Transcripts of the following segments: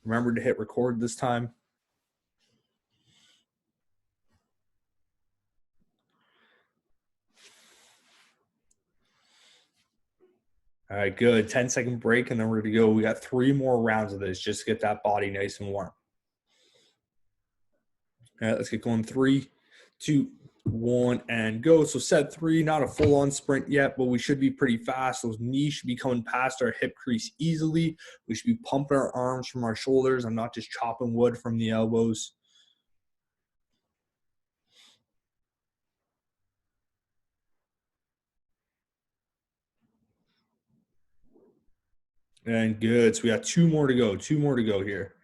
Remember to hit record this time. All right, good. 10-second break, and then we're going to go. We got 3 more rounds of this just to get that body nice and warm. All right, let's get going. 3, 2, 1, and go. So set 3, not a full-on sprint yet, but we should be pretty fast. Those knees should be coming past our hip crease easily. We should be pumping our arms from our shoulders. I'm not just chopping wood from the elbows. And good. So we got 2 more to go. 2 more to go here.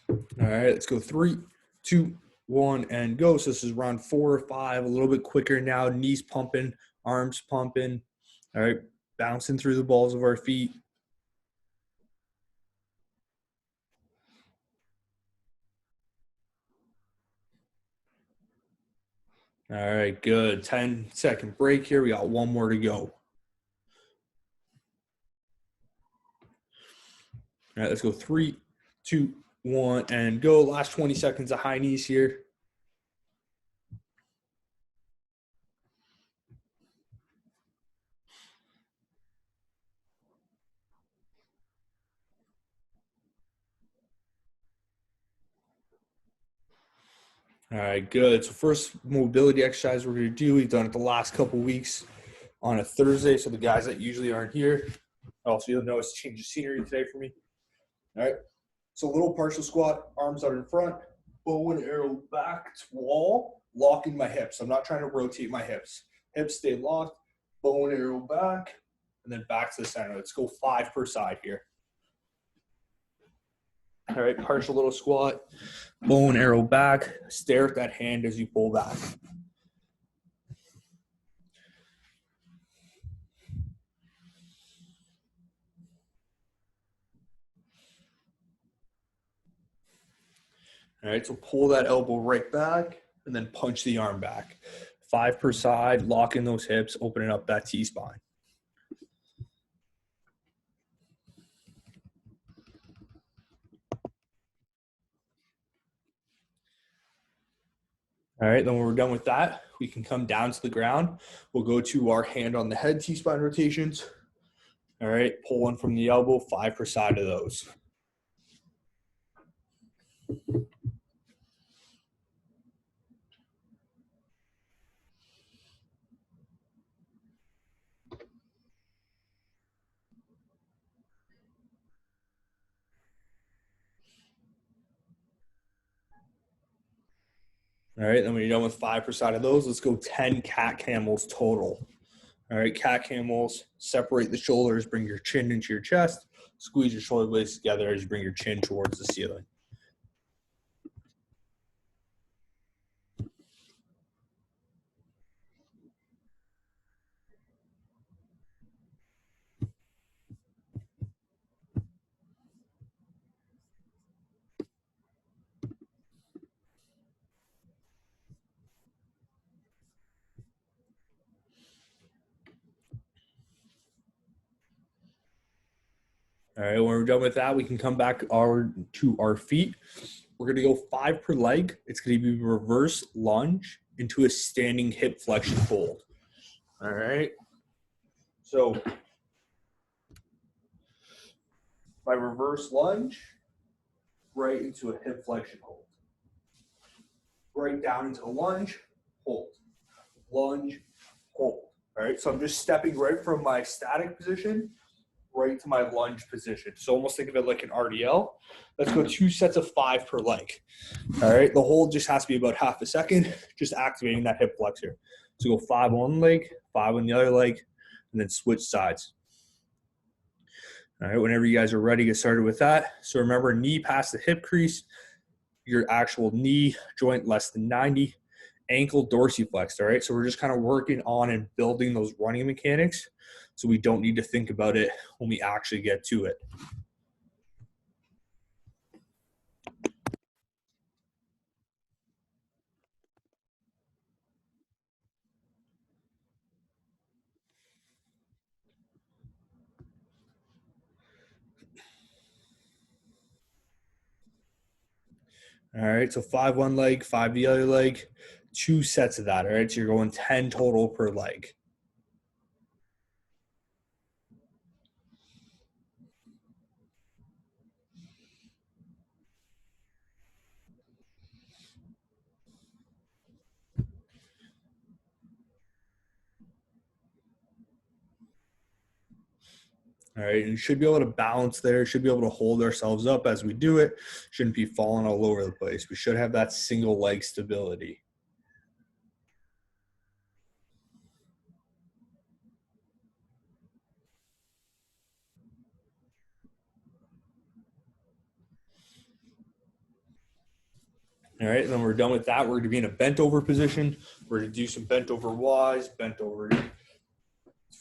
All right, let's go. 3, 2, 1, and go. So this is round 4 or 5, a little bit quicker now. Knees pumping, arms pumping. All right, bouncing through the balls of our feet. All right, good. 10-second break here. We got 1 more to go. All right, let's go. 3, 2, 1, and go. Last 20 seconds of high knees here. All right, good. So first mobility exercise we're going to do, we've done it the last couple weeks on a Thursday. So the guys that usually aren't here, also you'll notice change of scenery today for me. All right. So little partial squat, arms out in front, bow and arrow back to wall, locking my hips. I'm not trying to rotate my hips. Hips stay locked, bow and arrow back, and then back to the center. Let's go 5 per side here. All right, partial little squat, bow and arrow back, stare at that hand as you pull back. All right, so pull that elbow right back and then punch the arm back. 5 per side, locking those hips, opening up that T-spine. All right, then when we're done with that, we can come down to the ground. We'll go to our hand on the head T-spine rotations. All right, pull one from the elbow, 5 per side of those. All right, then when you're done with 5 per side of those, let's go 10 cat camels total. All right, cat camels, separate the shoulders, bring your chin into your chest, squeeze your shoulder blades together as you bring your chin towards the ceiling. All right, when we're done with that, we can come back to our feet. We're going to go 5 per leg. It's going to be reverse lunge into a standing hip flexion hold. All right. So my reverse lunge, right into a hip flexion hold. Right down into a lunge, hold. Lunge, hold. All right. So I'm just stepping right from my static position right to my lunge position. So almost think of it like an RDL. Let's go 2 sets of 5 per leg. All right. The hold just has to be about half a second, just activating that hip flexor. So go 5 on one leg, 5 on the other leg, and then switch sides. All right. Whenever you guys are ready, get started with that. So remember, knee past the hip crease, your actual knee joint less than 90, ankle dorsiflexed. All right. So we're just kind of working on and building those running mechanics so we don't need to think about it when we actually get to it. All right, so 5 one leg, 5 the other leg, 2 sets of that. All right, so you're going 10 total per leg. All right, and you should be able to balance there, should be able to hold ourselves up as we do it. Shouldn't be falling all over the place. We should have that single leg stability. All right, and then we're done with that. We're going to be in a bent over position. We're going to do some bent over Ys, bent over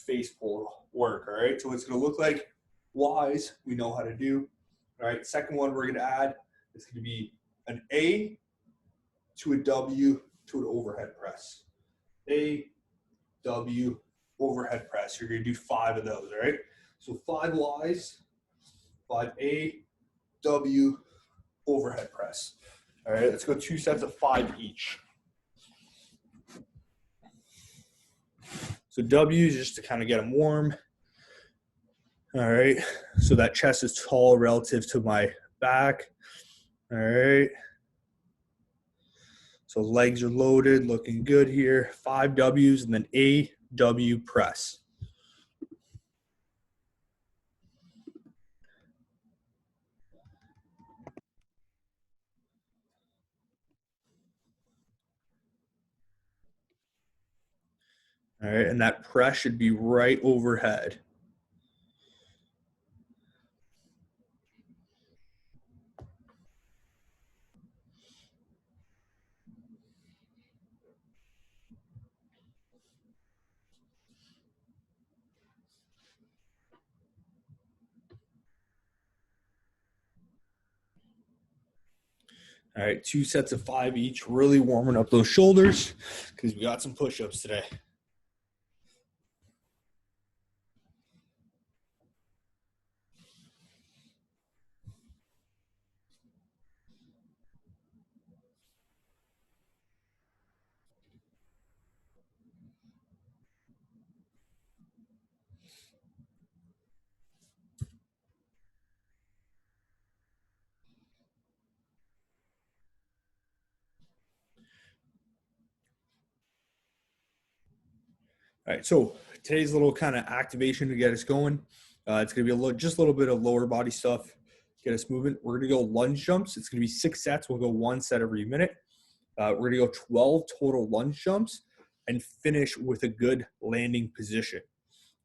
face pull work. All right, so it's going to look like Ys we know how to do. All right, second one we're going to add is going to be an A to a W to an overhead press. A, W, overhead press. You're going to do 5 of those. All right, so 5 Ys, 5 A, W, overhead press. All right, let's go 2 sets of 5 each. So W is just to kind of get them warm. All right, so that chest is tall relative to my back. All right. So legs are loaded, looking good here. 5 W's and then A, W press. All right, and that press should be right overhead. All right, 2 sets of 5 each, really warming up those shoulders because we got some push-ups today. All right, so today's little kind of activation to get us going. It's going to be just a little bit of lower body stuff, get us moving. We're going to go lunge jumps. It's going to be 6 sets. We'll go 1 set every minute. We're going to go 12 total lunge jumps and finish with a good landing position.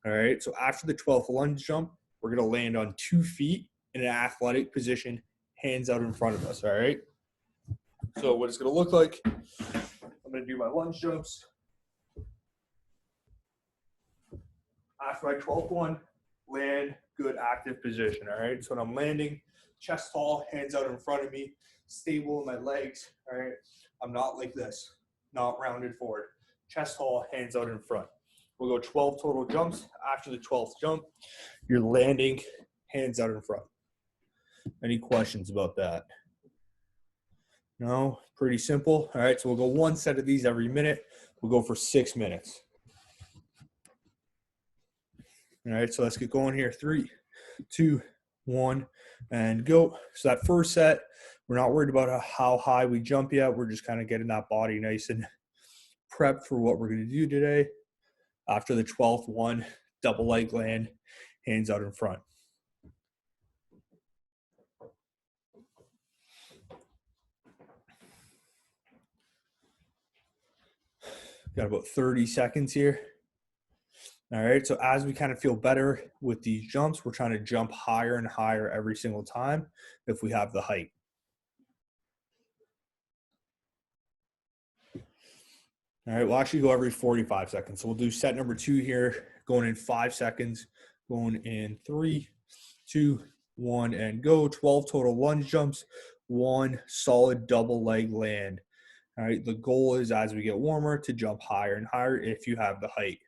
All right, so after the 12th lunge jump, we're going to land on 2 feet in an athletic position, hands out in front of us. All right, so what it's going to look like, I'm going to do my lunge jumps. After my 12th one, land, good active position. All right, so when I'm landing, chest tall, hands out in front of me, stable in my legs. All right, I'm not like this, not rounded forward. Chest tall, hands out in front. We'll go 12 total jumps. After the 12th jump, you're landing, hands out in front. Any questions about that? No? Pretty simple. All right, so we'll go 1 set of these every minute. We'll go for 6 minutes. All right, so let's get going here. 3, 2, 1, and go. So that first set, we're not worried about how high we jump yet. We're just kind of getting that body nice and prepped for what we're going to do today. After the 12th one, double leg land, hands out in front. Got about 30 seconds here. All right, so as we kind of feel better with these jumps, we're trying to jump higher and higher every single time if we have the height. All right, we'll actually go every 45 seconds. So we'll do set number 2 here, going in 5 seconds, going in 3, 2, 1, and go. 12 total lunge jumps, 1 solid double leg land. All right, the goal is as we get warmer to jump higher and higher if you have the height.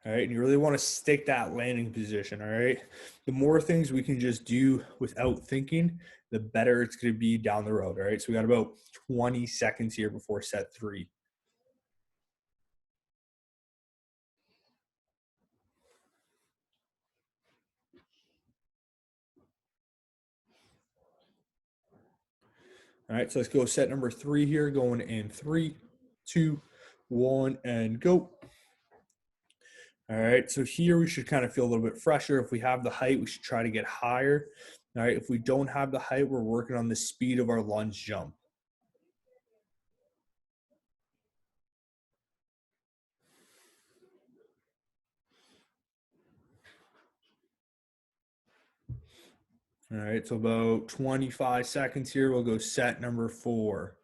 All right, and you really want to stick that landing position. All right, the more things we can just do without thinking, the better it's going to be down the road. All right, so we got about 20 seconds here before set 3. All right, so let's go set number 3 here, going in 3, 2, 1, and go. All right, so here we should kind of feel a little bit fresher. If we have the height, we should try to get higher. All right, if we don't have the height, we're working on the speed of our lunge jump. All right, so about 25 seconds here. We'll go set number 4.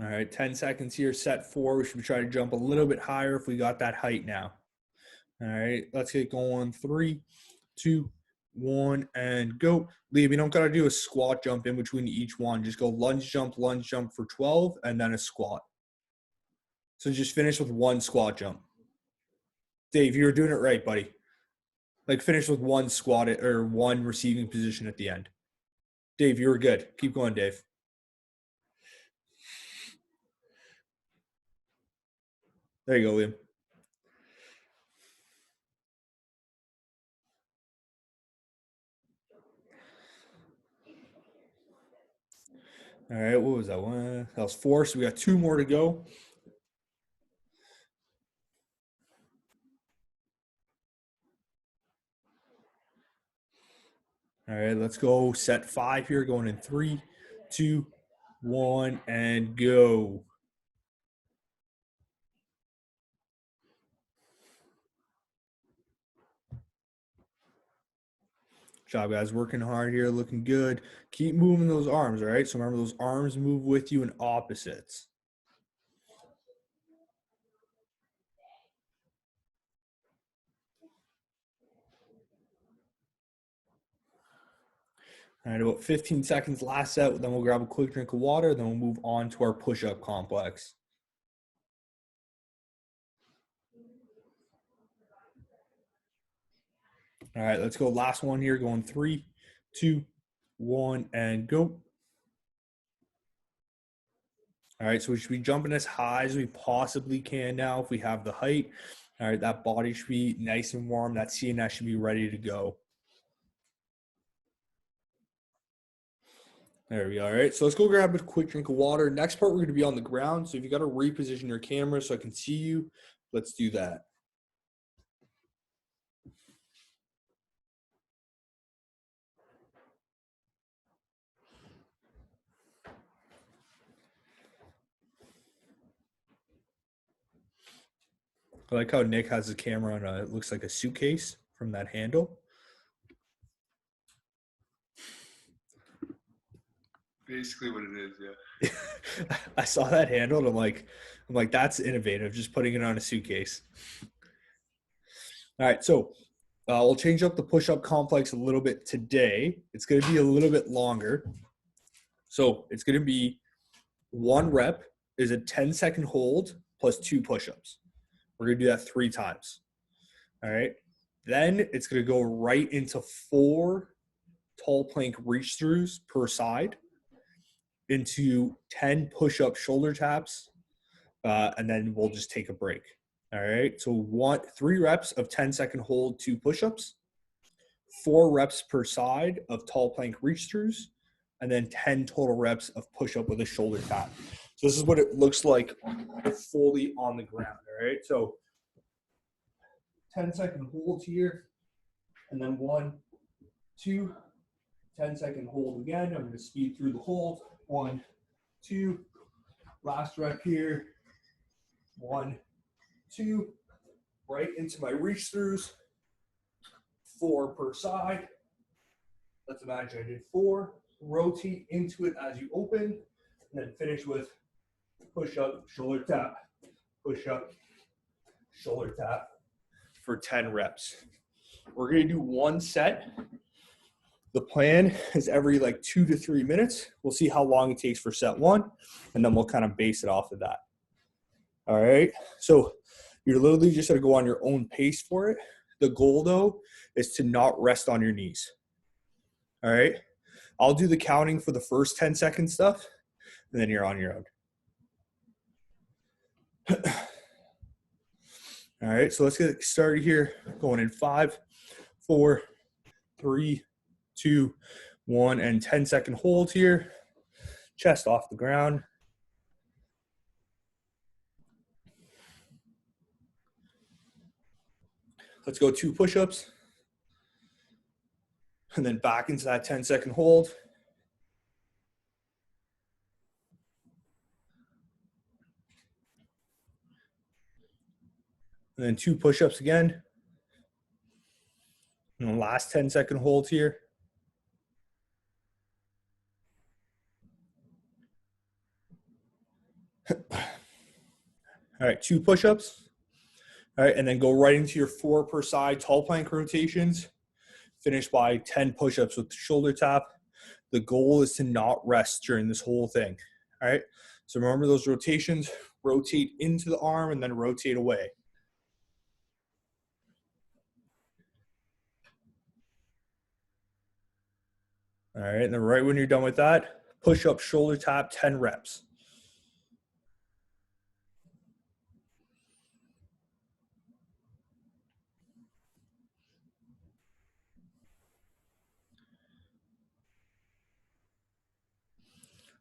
All right, 10 seconds here, set 4. We should try to jump a little bit higher if we got that height now. All right, let's get going. 3, 2, 1, and go. Liam, you don't got to do a squat jump in between each one. Just go lunge jump for 12, and then a squat. So just finish with one squat jump. Dave, you were doing it right, buddy. Like finish with one squat or one receiving position at the end. Dave, you were good. Keep going, Dave. There you go, Liam. All right, what was that one? That was 4, so we got 2 more to go. All right, let's go set 5 here, going in 3, 2, 1, and go. Job, guys, working hard here, looking good. Keep moving those arms, all right? So remember, those arms move with you in opposites. All right, about 15 seconds last set. Then we'll grab a quick drink of water. Then we'll move on to our push-up complex. All right, let's go. Last one here, going 3, 2, 1, and go. All right, so we should be jumping as high as we possibly can now if we have the height. All right, that body should be nice and warm. That CNS should be ready to go. There we go. All right, so let's go grab a quick drink of water. Next part, we're going to be on the ground. So if you got to reposition your camera so I can see you, let's do that. I like how Nick has his camera on it looks like a suitcase from that handle. Basically what it is, yeah. I saw that handle and I'm like, that's innovative, just putting it on a suitcase. All right, so we'll change up the push-up complex a little bit today. It's going to be a little bit longer. So it's going to be 1 rep is a 10-second hold plus 2 push-ups. We're going to do that 3 times. All right. Then it's going to go right into 4 tall plank reach throughs per side, into 10 push-up shoulder taps, and then we'll just take a break. All right. So 3 reps of 10-second hold, 2 push-ups, 4 reps per side of tall plank reach throughs, and then 10 total reps of push-up with a shoulder tap. So this is what it looks like fully on the ground. All right. So 10-second hold here, and then 1, 2, 10-second hold again. I'm going to speed through the hold. 1, 2, last rep here. 1, 2, right into my reach throughs. 4 per side. Let's imagine I did 4. Rotate into it as you open, and then finish with push up, shoulder tap, push up, shoulder tap for 10 reps. We're going to do 1 set The plan is every like 2 to 3 minutes. We'll see how long it takes for set one, and then we'll kind of base it off of that. All right. So you're literally just going to go on your own pace for it. The goal, though, is to not rest on your knees. All right. I'll do the counting for the first 10-second stuff, and then you're on your own. All right. So let's get started here. Going in 5, 4, 3, 2, 1, and 10-second hold here. Chest off the ground. Let's go 2 push-ups. And then back into that 10-second hold. And then 2 push-ups again. And the last 10-second hold here. All right, 2 push-ups. All right, and then go right into your 4 per side tall plank rotations. Finish by 10 push-ups with the shoulder tap. The goal is to not rest during this whole thing. All right, so remember those rotations. Rotate into the arm and then rotate away. All right, and then right when you're done with that, push up, shoulder tap, 10 reps.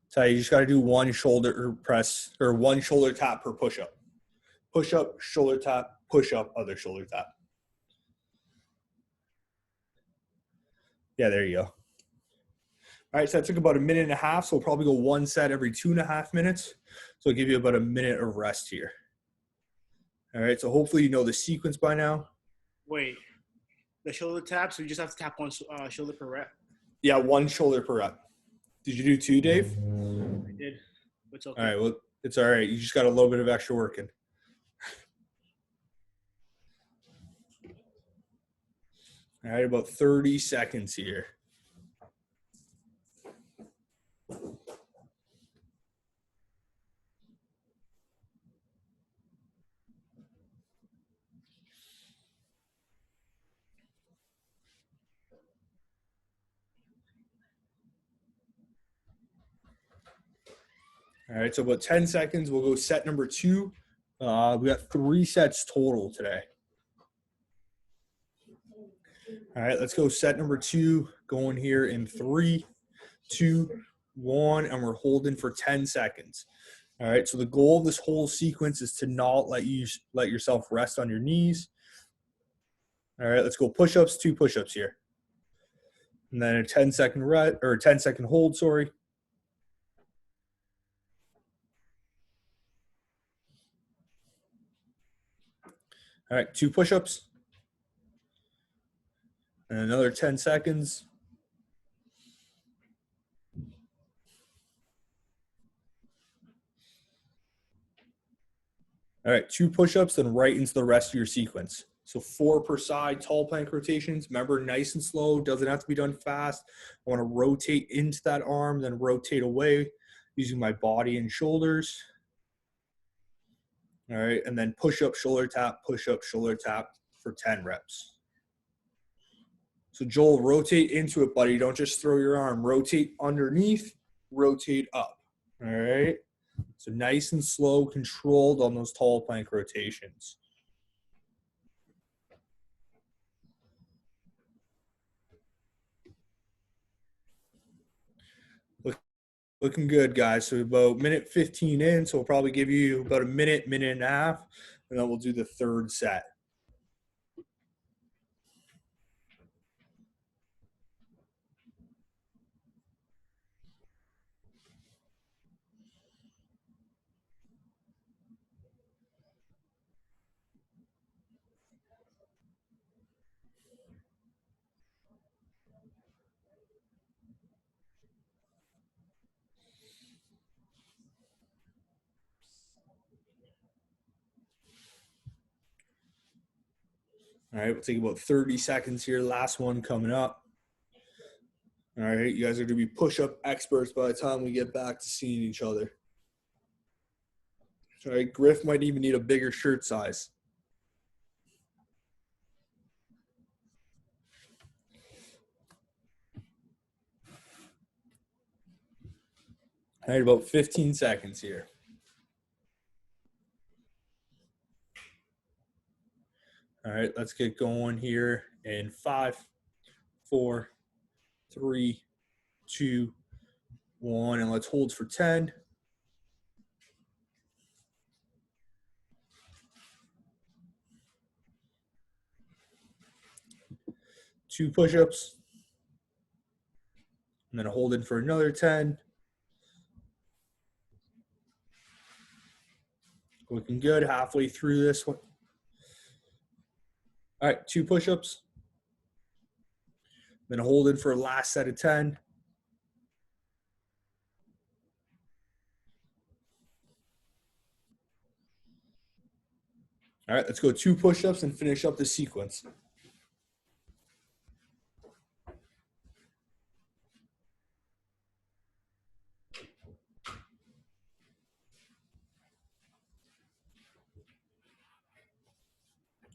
So you just got to do one shoulder press or one shoulder tap per push up. Push up, shoulder tap, push up, other shoulder tap. Yeah, there you go. All right, so that took about 1.5 minutes. So we'll probably go 1 set every 2.5 minutes. So it'll give you about 1 minute of rest here. All right, so hopefully you know the sequence by now. Wait, the shoulder tap, so you just have to tap one shoulder per rep? Yeah, 1 shoulder per rep. Did you do 2, Dave? I did. It's okay. All right, well, it's all right. You just got a little bit of extra work in. All right, about 30 seconds here. All right, so about 10 seconds. We'll go set number 2. We got 3 sets total today. All right, let's go set number 2. Going here in 3, 2, 1, and we're holding for 10 seconds. All right, so the goal of this whole sequence is to not let yourself rest on your knees. All right, let's go push-ups, 2 push-ups here. And then a 10-second rest or 10-second hold, sorry. All right, 2 push-ups. And another 10 seconds. All right, 2 push-ups, then right into the rest of your sequence. So 4 per side, tall plank rotations. Remember, nice and slow, doesn't have to be done fast. I want to rotate into that arm, then rotate away using my body and shoulders. All right, and then push-up, shoulder tap for 10 reps. So Joel, rotate into it, buddy. Don't just throw your arm. Rotate underneath, rotate up. All right. So nice and slow, controlled on those tall plank rotations. Looking good, guys. So about minute 15 in, so we'll probably give you about a minute, minute and a half, and then we'll do the 3rd set. All right, we'll take about 30 seconds here. Last one coming up. All right, you guys are going to be push-up experts by the time we get back to seeing each other. All right, Griff might even need a bigger shirt size. All right, about 15 seconds here. All right, let's get going here in 5, 4, 3, 2, 1, and let's hold for 10. Two push-ups, and then hold in for another 10. Looking good halfway through this one. All right, 2 push-ups, then hold in for a last set of 10. All right, let's go 2 push-ups and finish up the sequence.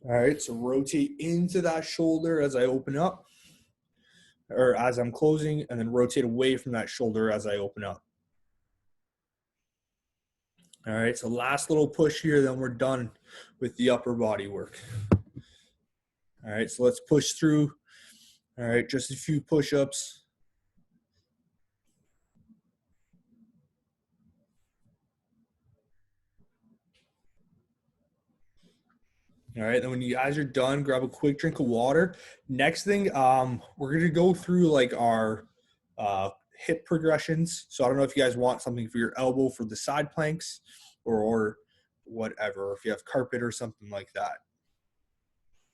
All right, so rotate into that shoulder as I open up, or as I'm closing, and then rotate away from that shoulder as I open up. All right, so last little push here, then we're done with the upper body work. All right, so let's push through. All right, just a few push-ups. All right, then when you guys are done, grab a quick drink of water. Next thing, we're gonna go through like our hip progressions. So I don't know if you guys want something for your elbow for the side planks or whatever, if you have carpet or something like that,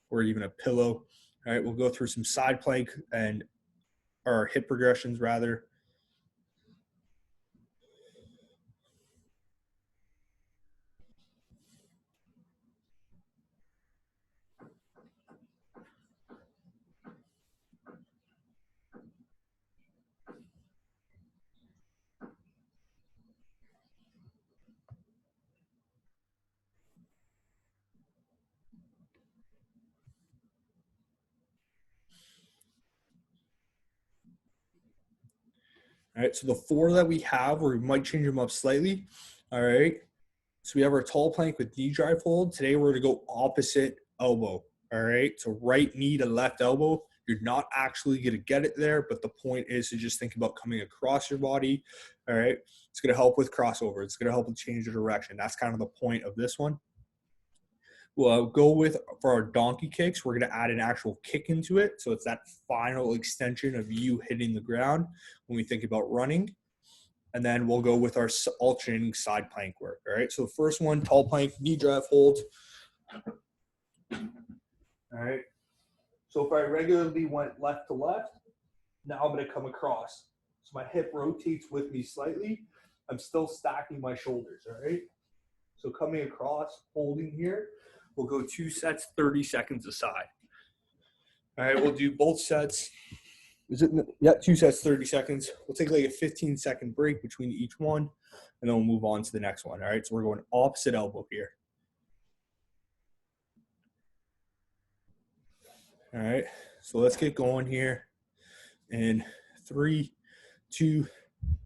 or even a pillow. All right, we'll go through some side plank or hip progressions rather. All right, so the 4 that we have, we might change them up slightly. All right, so we have our tall plank with knee drive hold. Today we're gonna go opposite elbow. All right, so right knee to left elbow. You're not actually gonna get it there, but the point is to just think about coming across your body. All right, it's gonna help with crossover. It's gonna help with change of direction. That's kind of the point of this one. We'll go with, for our donkey kicks, we're going to add an actual kick into it. So it's that final extension of you hitting the ground when we think about running. And then we'll go with our alternating side plank work. All right. So the first one, tall plank, knee drive hold. All right. So if I regularly went left to left, now I'm going to come across. So my hip rotates with me slightly. I'm still stacking my shoulders. All right. So coming across, holding here. We'll go 2 sets, 30 seconds aside. All right, we'll do both sets. Is it? Yeah, 2 sets, 30 seconds. We'll take like a 15-second break between each one, and then we'll move on to the next one. All right, so we're going opposite elbow here. All right, so let's get going here. In 3, 2,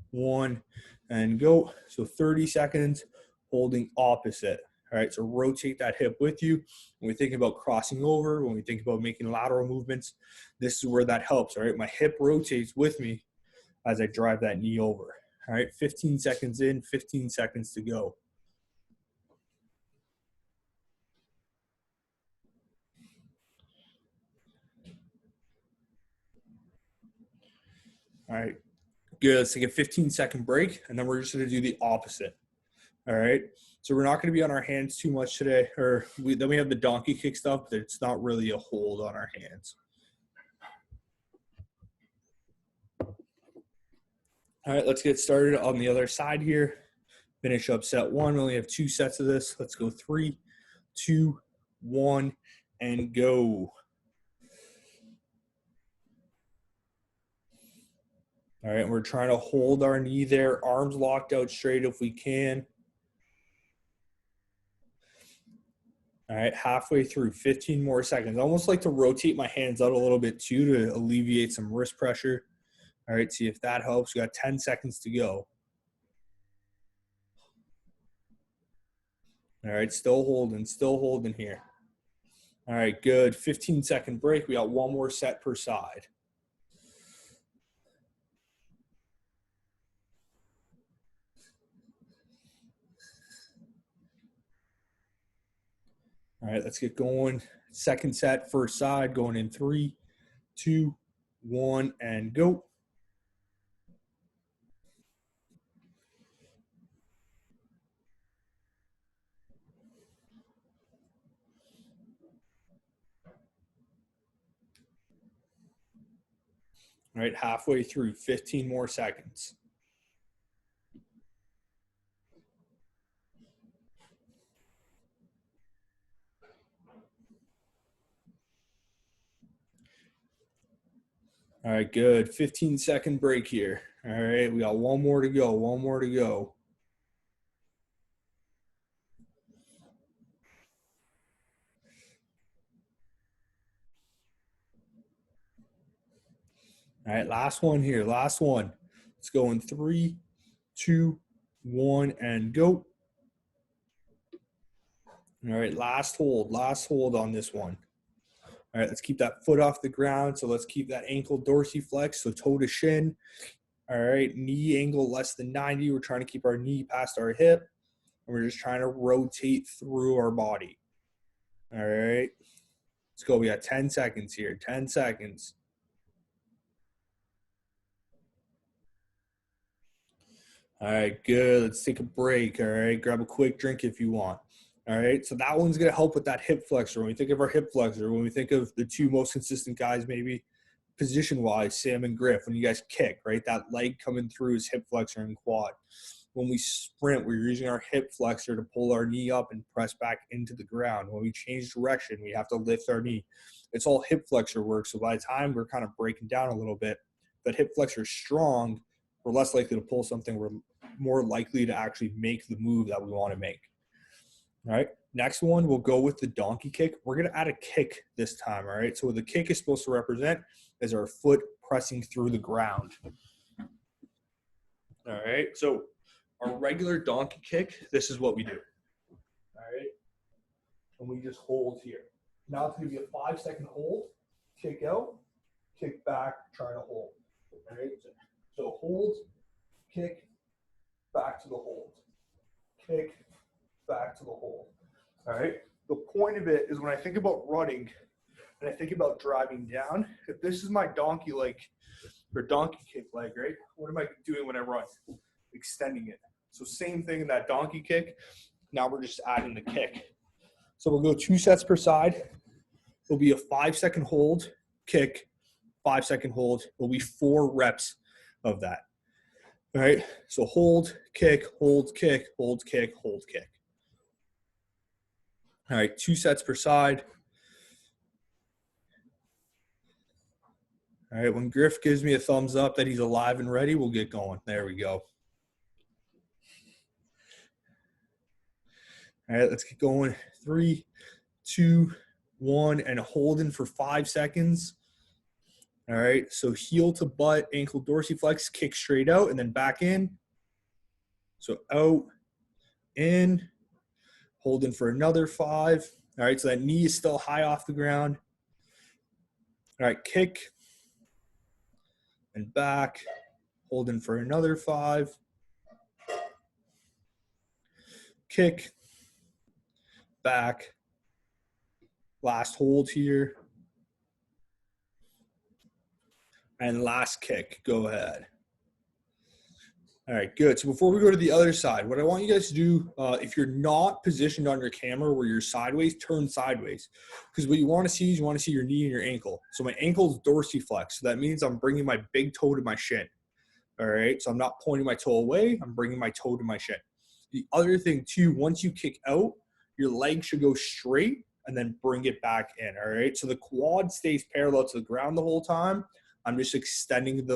1, and go. So 30 seconds, holding opposite. All right, so rotate that hip with you. When we think about crossing over, when we think about making lateral movements, this is where that helps. All right, my hip rotates with me as I drive that knee over. All right, 15 seconds in, 15 seconds to go. All right, good. Let's take a 15-second break, and then we're just going to do the opposite. All right, so we're not going to be on our hands too much today, then we have the donkey kick stuff, but it's not really a hold on our hands. All right, let's get started on the other side here. Finish up set 1. We only have 2 sets of this. Let's go 3, 2, 1, and go. All right, and we're trying to hold our knee there, arms locked out straight if we can. All right, halfway through, 15 more seconds. I almost like to rotate my hands out a little bit too to alleviate some wrist pressure. All right, see if that helps. We got 10 seconds to go. All right, still holding here. All right, good. 15-second break. We got one more set per side. All right, let's get going. Second set, first side, going in 3, 2, 1, and go. All right, halfway through, 15 more seconds. All right, good. 15-second break here. All right, we got one more to go. One more to go. All right, last one here. Last one. Let's go in 3, 2, 1, and go. All right, last hold on this one. All right, let's keep that foot off the ground. So let's keep that ankle dorsiflex, so toe to shin. All right, knee angle less than 90. We're trying to keep our knee past our hip. And we're just trying to rotate through our body. All right, let's go. We got 10 seconds here, 10 seconds. All right, good. Let's take a break. All right, grab a quick drink if you want. All right, so that one's going to help with that hip flexor. When we think of our hip flexor, when we think of the two most consistent guys, maybe position-wise, Sam and Griff, when you guys kick, right, that leg coming through is hip flexor and quad. When we sprint, we're using our hip flexor to pull our knee up and press back into the ground. When we change direction, we have to lift our knee. It's all hip flexor work, so by the time we're kind of breaking down a little bit, that hip flexor is strong, we're less likely to pull something. We're more likely to actually make the move that we want to make. All right, next one, we'll go with the donkey kick. We're going to add a kick this time, all right? So what the kick is supposed to represent is our foot pressing through the ground. All right, so our regular donkey kick, this is what we do. All right, and we just hold here. Now it's going to be a 5-second hold, kick out, kick back, try to hold. All right, so hold, kick, back to the hold, kick, back to the hold. All right. The point of it is when I think about running and I think about driving down, if this is my donkey leg or donkey kick leg, right? What am I doing when I run? Extending it. So same thing in that donkey kick. Now we're just adding the kick. So we'll go 2 sets per side. It'll be a 5-second hold, kick, 5-second hold. It'll be 4 reps of that. All right. So hold, kick, hold, kick, hold, kick, hold, kick. All right, 2 sets per side. All right, when Griff gives me a thumbs up that he's alive and ready, we'll get going. There we go. All right, let's get going. 3, 2, 1, and holding for 5 seconds. All right, so heel to butt, ankle dorsiflex, kick straight out, and then back in. So out, in. Holding for another 5. All right, so that knee is still high off the ground. All right, kick and back. Holding for another 5. Kick, back. Last hold here. And last kick. Go ahead. All right, good. So before we go to the other side, what I want you guys to do, if you're not positioned on your camera where you're sideways, turn sideways. Because what you want to see is you want to see your knee and your ankle. So my ankle is dorsiflex. So that means I'm bringing my big toe to my shin. All right, so I'm not pointing my toe away. I'm bringing my toe to my shin. The other thing too, once you kick out, your leg should go straight and then bring it back in. All right, so the quad stays parallel to the ground the whole time. I'm just extending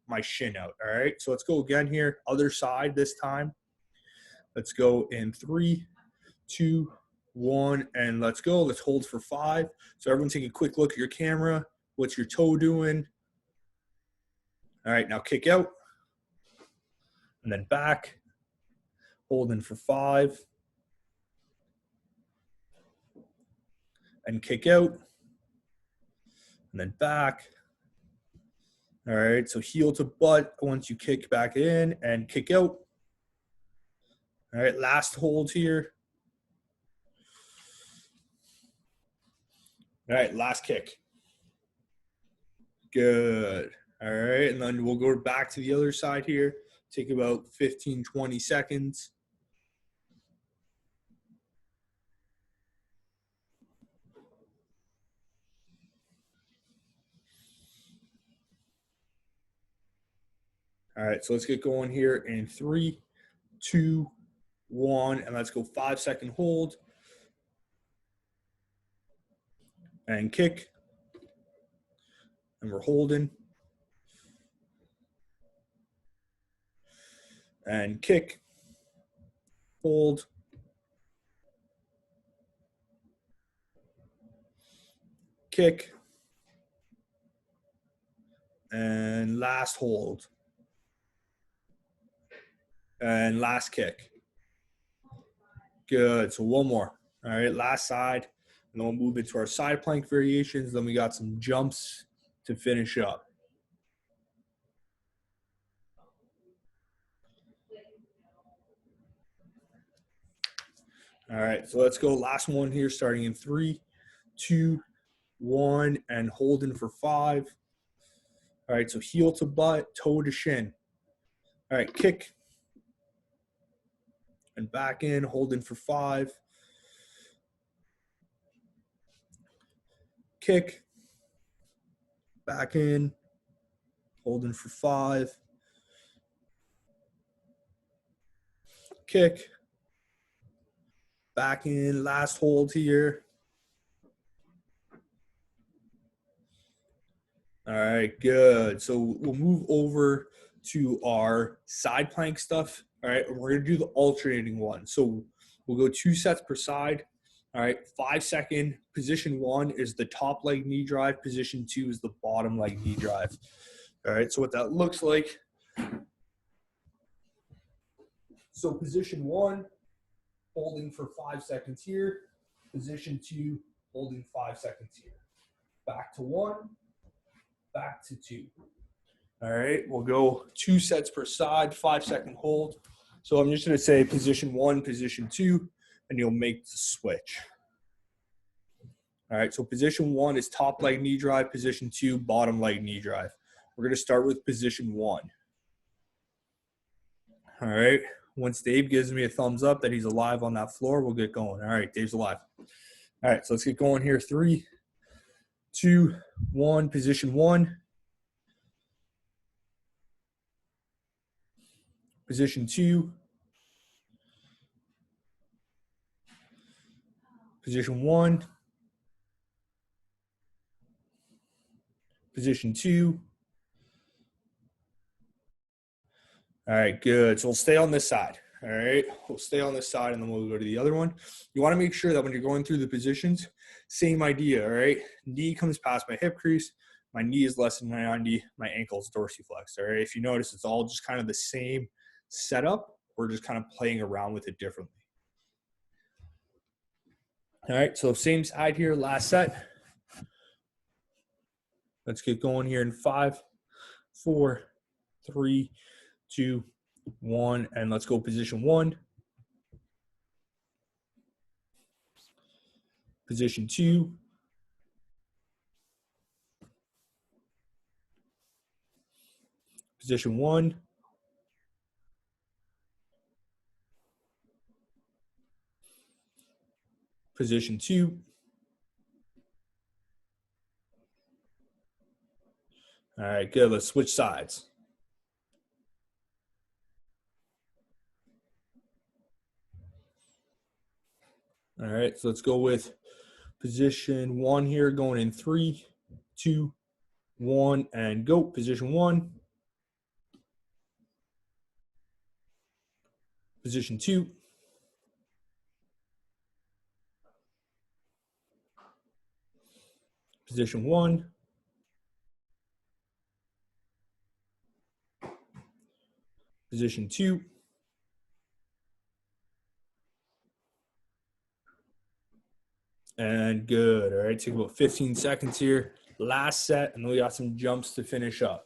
my shin out. All right. So let's go again here. Other side this time. Let's go in 3, 2, 1, and let's go. Let's hold for 5. So everyone take a quick look at your camera. What's your toe doing? All right, now kick out. And then back. Holding for 5. And kick out. And then back. All right, so heel to butt once you kick back in and kick out. All right, last hold here. All right, last kick. Good. All right, and then we'll go back to the other side here. Take about 15, 20 seconds. All right, so let's get going here in 3, 2, 1, and let's go 5-second hold. And kick. And we're holding. And kick. Hold. Kick. And last hold. And last kick. Good. So one more. All right, last side. And then we'll move into our side plank variations. Then we got some jumps to finish up. All right, so let's go. Last one here, starting in 3, 2, 1, and holding for 5. All right, so heel to butt, toe to shin. All right, kick. And back in, holding for 5. Kick. Back in, holding for 5. Kick. Back in, last hold here. All right, good. So we'll move over to our side plank stuff. All right, we're going to do the alternating one. So we'll go 2 sets per side. All right, 5-second. Position 1 is the top leg knee drive. Position 2 is the bottom leg knee drive. All right, so what that looks like. So position 1, holding for 5 seconds here. Position 2, holding 5 seconds here. Back to 1, back to 2. All right, we'll go 2 sets per side, 5-second hold. So I'm just going to say position 1, position 2, and you'll make the switch. All right, so position 1 is top leg knee drive, position 2, bottom leg knee drive. We're going to start with position 1. All right, once Dave gives me a thumbs up that he's alive on that floor, we'll get going. All right, Dave's alive. All right, so let's get going here. 3, 2, 1, position 1. Position 2. Position 1. Position 2. All right, good. So we'll stay on this side. All right, we'll stay on this side and then we'll go to the other one. You want to make sure that when you're going through the positions, same idea, all right? Knee comes past my hip crease. My knee is less than 90. My ankle is dorsiflexed, all right? If you notice, it's all just kind of the same setup. We're just kind of playing around with it differently. All right, so same side here, last set. Let's get going here in 5, 4, 3, 2, 1, and let's go position 1. Position 2. Position 1. Position 2. All right, good. Let's switch sides. All right, so let's go with position 1 here, going in 3, 2, one, and go. Position one. Position two. Position one. Position two. And good. All right, take about 15 seconds here. Last set, and then we got some jumps to finish up.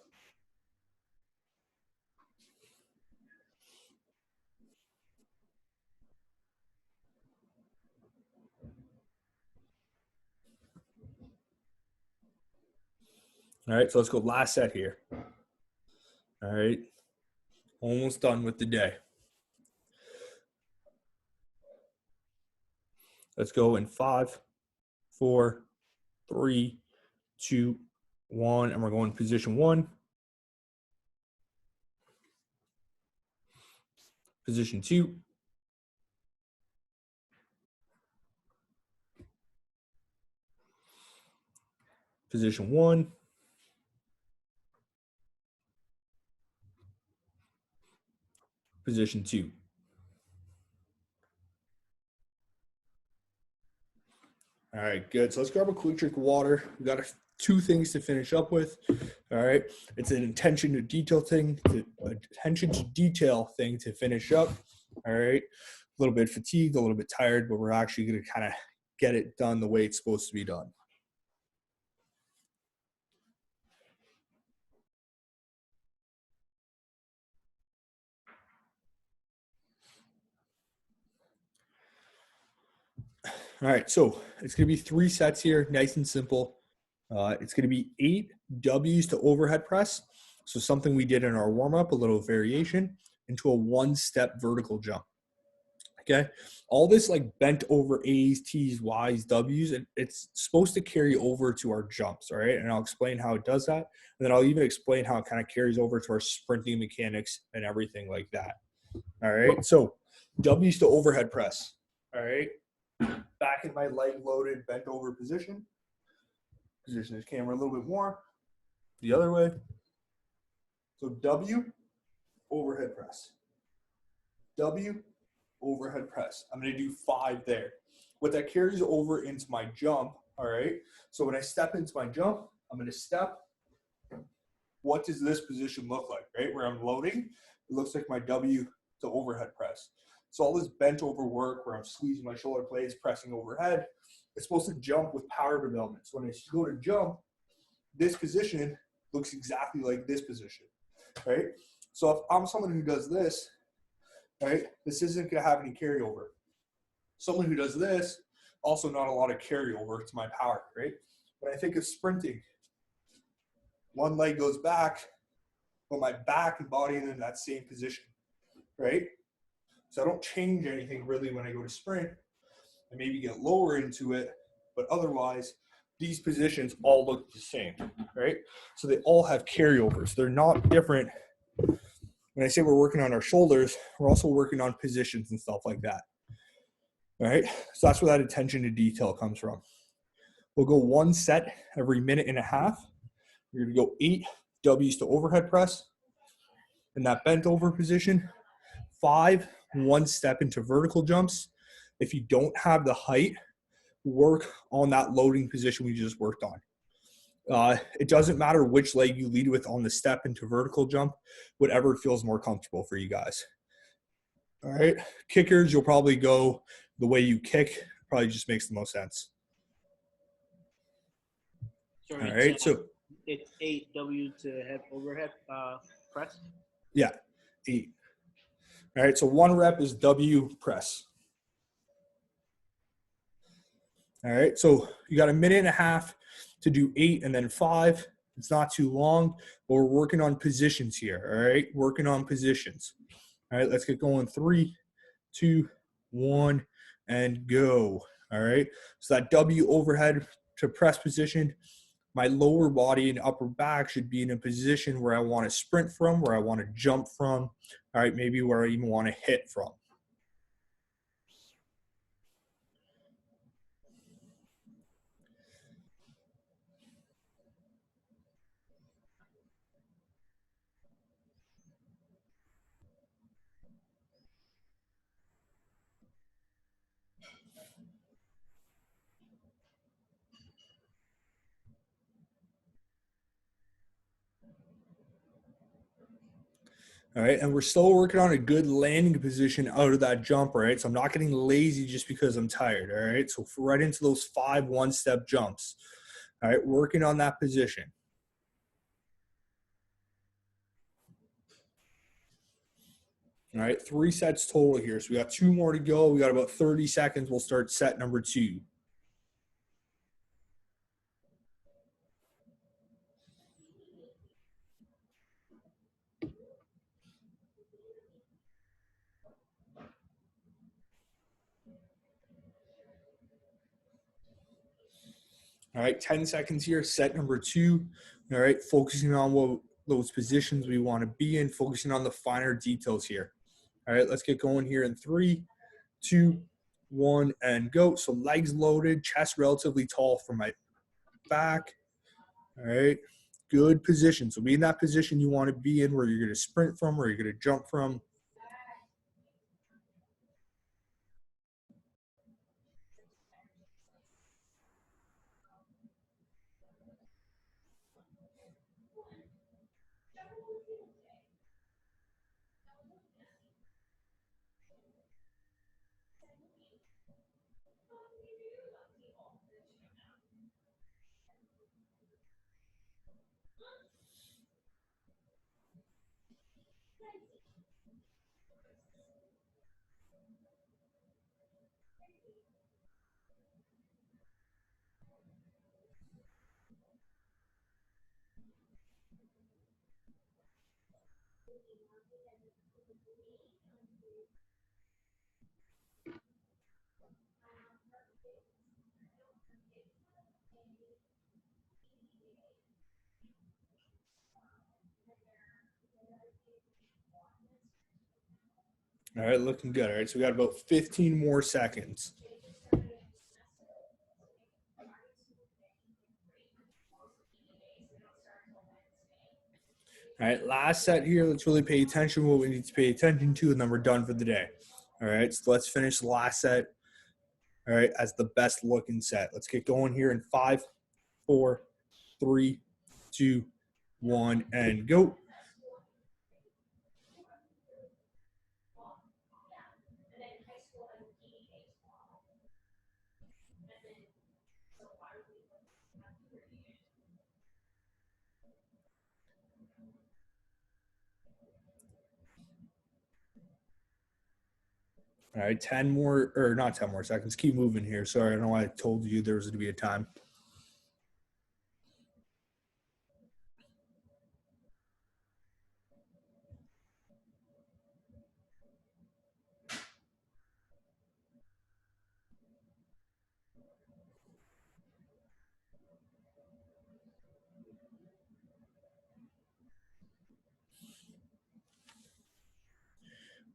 All right, so let's go last set here. All right, almost done with the day. Let's go in 5, 4, 3, 2, 1, and we're going position one. Position two. Position one. Position two. All right, good. So let's grab a quick drink of water. We got two things to finish up with. All right, it's an attention to detail thing, to finish up. All right, a little bit fatigued, a little bit tired, but we're actually going to kind of get it done the way it's supposed to be done. All right, so it's going to be 3 sets here, nice and simple. It's going to be 8 W's to overhead press. So something we did in our warm-up, a little variation, into a 1-step vertical jump. Okay, all this like bent over A's, T's, Y's, W's, and it's supposed to carry over to our jumps, all right? And I'll explain how it does that. And then I'll even explain how it kind of carries over to our sprinting mechanics and everything like that. All right, so W's to overhead press, all right? Back in my leg loaded, bent over position. Position this camera a little bit more. The other way. So W, overhead press. W, overhead press. I'm going to do 5 there. What that carries over into my jump, all right? So when I step into my jump, I'm going to step. What does this position look like, right? Where I'm loading, it looks like my W to overhead press. So all this bent over work where I'm squeezing my shoulder blades, pressing overhead, it's supposed to jump with power development. So when I go to jump, this position looks exactly like this position, right? So if I'm someone who does this, right, this isn't going to have any carryover. Someone who does this, also not a lot of carryover to my power, right? When I think of sprinting, one leg goes back, but my back and body are in that same position, right? So I don't change anything really when I go to sprint. I maybe get lower into it, but otherwise, these positions all look the same, right? So they all have carryovers. They're not different. When I say we're working on our shoulders, we're also working on positions and stuff like that. All right, so that's where that attention to detail comes from. We'll go 1 set every minute and a half. We're gonna go 8 W's to overhead press in that bent over position. 5 1-step into vertical jumps. If you don't have the height, work on that loading position we just worked on. It doesn't matter which leg you lead with on the step into vertical jump, whatever feels more comfortable for you guys. All right, kickers, you'll probably go the way you kick, probably just makes the most sense. Sorry, All right, so it's 8 W to head overhead press. yeah, 8. All right, so 1 rep is W press. All right, so you got a minute and a half to do 8 and then 5. It's not too long, but we're working on positions here. All right, working on positions. All right, let's get going. 3, 2, 1, and go. All right, so that W overhead to press position, my lower body and upper back should be in a position where I want to sprint from, where I want to jump from. All right, maybe where I even want to hit from. All right, and we're still working on a good landing position out of that jump, right? So I'm not getting lazy just because I'm tired, all right? So right into those 5 one-step jumps, all right? Working on that position. All right, 3 sets total here. So we got 2 more to go. We got about 30 seconds. We'll start set number 2. All right, 10 seconds here, set number 2. All right, focusing on what those positions we want to be in, focusing on the finer details here. All right, let's get going here in 3, 2, 1, and go. So legs loaded, chest relatively tall for my back. All right, good position. So be in that position you want to be in, where you're going to sprint from, where you're going to jump from. All right, looking good. All right, so we got about 15 more seconds. All right, last set here. Let's really pay attention to what we need to pay attention to, and then we're done for the day. All right, so let's finish the last set, all right, as the best looking set. Let's get going here in 5, 4, 3, 2, 1, and go. All right, 10 more, or not 10 more seconds. Keep moving here. Sorry, I don't know why I told you there was going to be a time.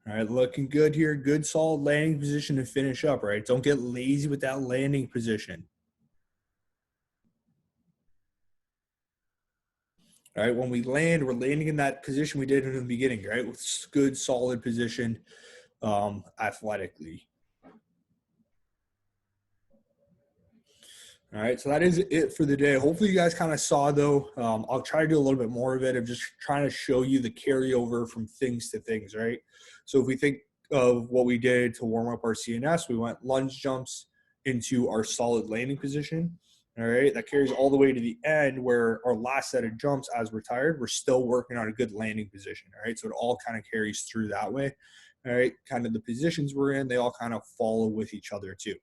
All right, looking good here. Good, solid landing position to finish up, right? Don't get lazy with that landing position. All right, when we land, we're landing in that position we did in the beginning, right? With good, solid position athletically. All right, so that is it for the day. Hopefully you guys kind of saw, though. I'll try to do a little bit more of it. I'm just trying to show you the carryover from things to things, right? So if we think of what we did to warm up our CNS, we went lunge jumps into our solid landing position. All right, that carries all the way to the end where our last set of jumps, as we're tired, we're still working on a good landing position. All right, so it all kind of carries through that way. All right, kind of the positions we're in, they all kind of follow with each other too.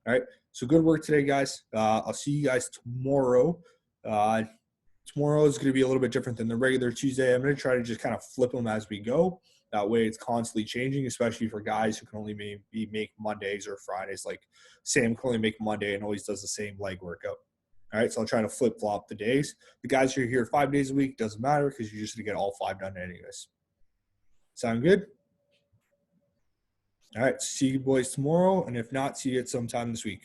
All right, so good work today, guys. I'll see you guys tomorrow. Tomorrow is going to be a little bit different than the regular Tuesday. I'm going to try to just kind of flip them as we go. That way it's constantly changing, especially for guys who can only maybe make Mondays or Fridays. Like Sam can only make Monday and always does the same leg workout. All right, so I'll try to flip-flop the days. The guys who are here 5 days a week, doesn't matter because you're just going to get all 5 done anyways. Sound good? All right, see you boys tomorrow. And if not, see you at sometime this week.